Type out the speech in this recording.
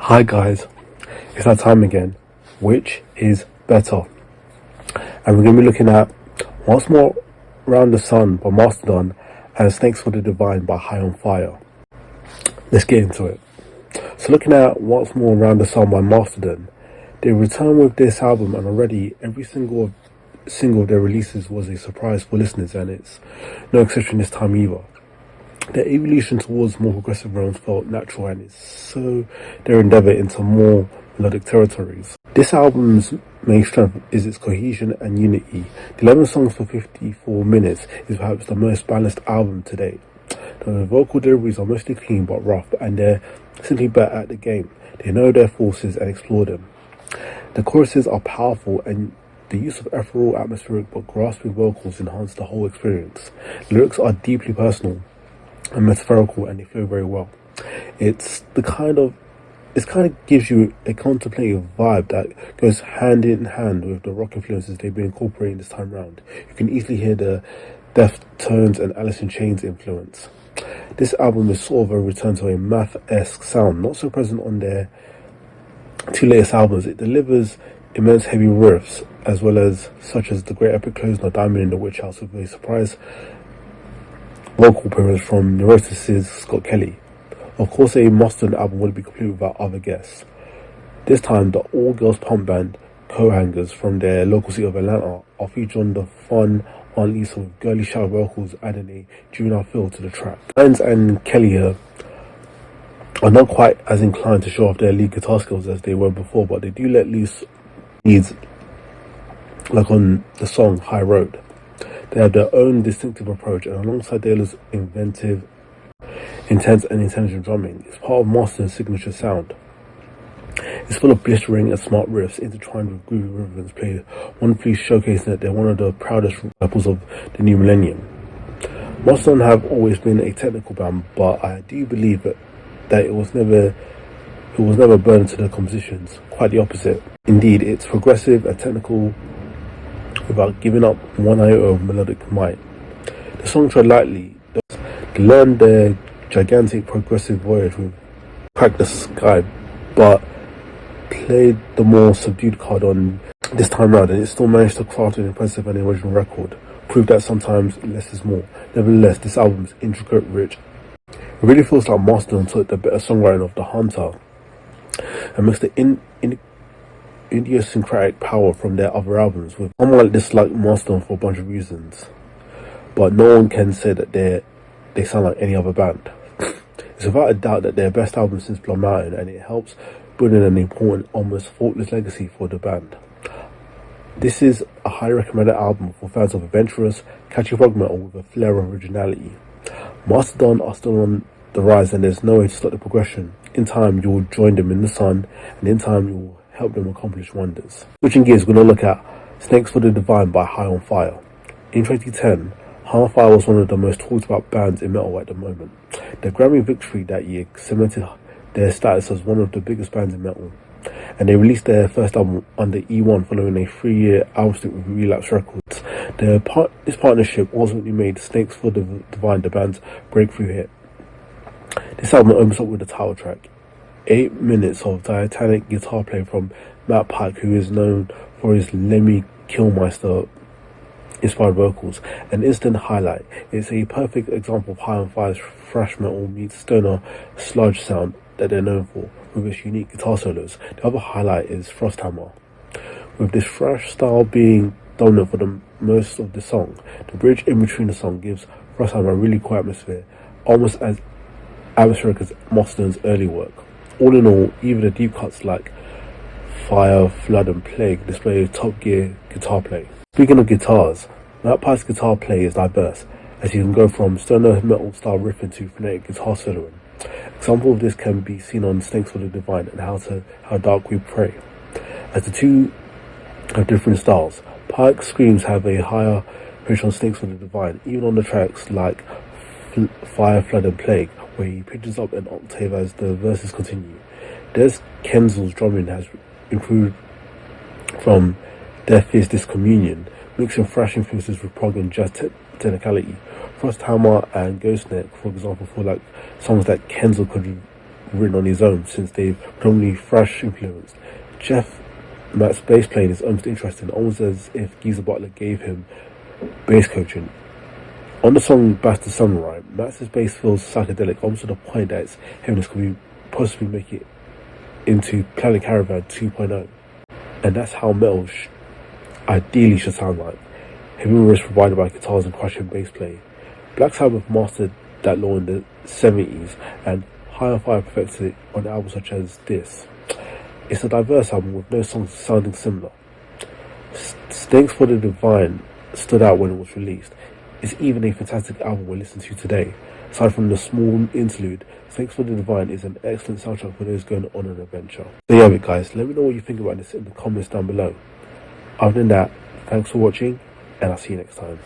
Hi guys, it's that time again. Which is better? And we're going to be looking at Once More Round the Sun by Mastodon and Snakes for the Divine by High on Fire. Let's get into it. So looking at Once More Round the Sun by Mastodon, they return with this album, and already every single of their releases was a surprise for listeners, and it's no exception this time either. Their evolution towards more progressive realms felt natural, and it's so their endeavour into more melodic territories. This album's main strength is its cohesion and unity. The 11 songs for 54 minutes is perhaps the most balanced album to date. The vocal deliveries are mostly clean but rough, and they're simply better at the game. They know their forces and explore them. The choruses are powerful, and the use of ethereal, atmospheric but grasping vocals enhance the whole experience. The lyrics are deeply personal and metaphorical, and they flow very well. It kind of gives you a contemplative vibe that goes hand in hand with the rock influences they've been incorporating this time round. You can easily hear the Deftones and Alice in Chains influence. This album is sort of a return to a math-esque sound, not so present on their two latest albums. It delivers immense heavy riffs, as well as such as the great epic closing of Diamond in the Witch House with a surprise vocal appearance from Neurosis' Scott Kelly. Of course, a Mastodon album would be complete without other guests. This time, the all-girls punk band Co-Hangers from their local city of Atlanta are featured on the fun unleashed with girly shower vocals, adding a juvenile feel to the track. Hines and Kelly here are not quite as inclined to show off their lead guitar skills as they were before, but they do let loose leads, like on the song High Road. They have their own distinctive approach, and alongside Taylor's inventive, intense and intelligent drumming, it's part of Mastodon's signature sound. It's full of blistering and smart riffs intertwined with groovy rhythms played, wonderfully showcasing that they're one of the proudest rappers of the new millennium. Mastodon have always been a technical band, but I do believe that it was never burned to their compositions. Quite the opposite. Indeed, it's progressive and technical without giving up one iota of melodic might. The song Tread Lightly learned their gigantic progressive voyage with Crack the Sky, but played the more subdued card on this time round, and it still managed to craft an impressive and original record. Prove that sometimes less is more. Nevertheless, this album is intricate, rich. It really feels like Mastodon took the better songwriting of The Hunter and mixed the idiosyncratic power from their other albums. With some might dislike Mastodon for a bunch of reasons, but no one can say that they sound like any other band. It's without a doubt that their best album since Blood Mountain, and it helps build in an important, almost faultless legacy for the band. This is a highly recommended album for fans of adventurous, catchy rock metal with a flair of originality. Mastodon are still on the rise, and there's no way to stop the progression. In time, you'll join them in the sun, and in time, you'll help them accomplish wonders. Switching gears, we're going to look at Snakes for the Divine by High on Fire. In 2010, High on Fire was one of the most talked about bands in metal at the moment. Their Grammy victory that year cemented their status as one of the biggest bands in metal, and they released their first album under E1 following a 3-year album stint with Relapse Records. This partnership ultimately made Snakes for the Divine the band's breakthrough hit. This album opens up with the title track, 8 minutes of titanic guitar play from Matt Pike, who is known for his Lemmy Kilmister inspired vocals, an instant highlight. It's a perfect example of High on Fire's thrash metal meets stoner sludge sound that they're known for, with its unique guitar solos. The other highlight is Frosthammer, with this thrash style being dominant for the most of the song. The bridge in between the song gives Frosthammer a really quiet atmosphere, almost as atmospheric as Mastodon's early work. All in all, even the deep cuts like Fire, Flood and Plague display top gear guitar play. Speaking of guitars, Matt Pike's guitar play is diverse, as you can go from stoner metal style riffing to frenetic guitar soloing. Example of this can be seen on Snakes for the Divine and How Dark We Pray. As the two have different styles, Pike's screams have a higher pitch on Snakes for the Divine, even on the tracks like Fire, Flood and Plague, where he pitches up an octave as the verses continue. Des Kenzel's drumming has improved from Their Fierce Discommunion, mixing thrash influences with prog and jazz technicality. Frosthammer and Ghostneck, for example, for like songs that Kenzel could written on his own, since they've predominantly thrash influenced. Matt's bass playing is almost interesting, almost as if Geezer Butler gave him bass coaching. On the song Back to Samurai, Matt's bass feels psychedelic, almost to the point that its heaviness could be possibly make it into Planet Caravan 2.0. And that's how metal ideally should sound like. Heavy riffs provided by guitars and crushing bass play. Black Sabbath mastered that law in the 70s, and High on Fire perfected it on albums such as this. It's a diverse album with no songs sounding similar. Stinks for the Divine stood out when it was released. It's even a fantastic album we're listening to today. Aside from the small interlude, Stinks for the Divine is an excellent soundtrack for those going on an adventure. So yeah, guys, let me know what you think about this in the comments down below. Other than that, thanks for watching, and I'll see you next time.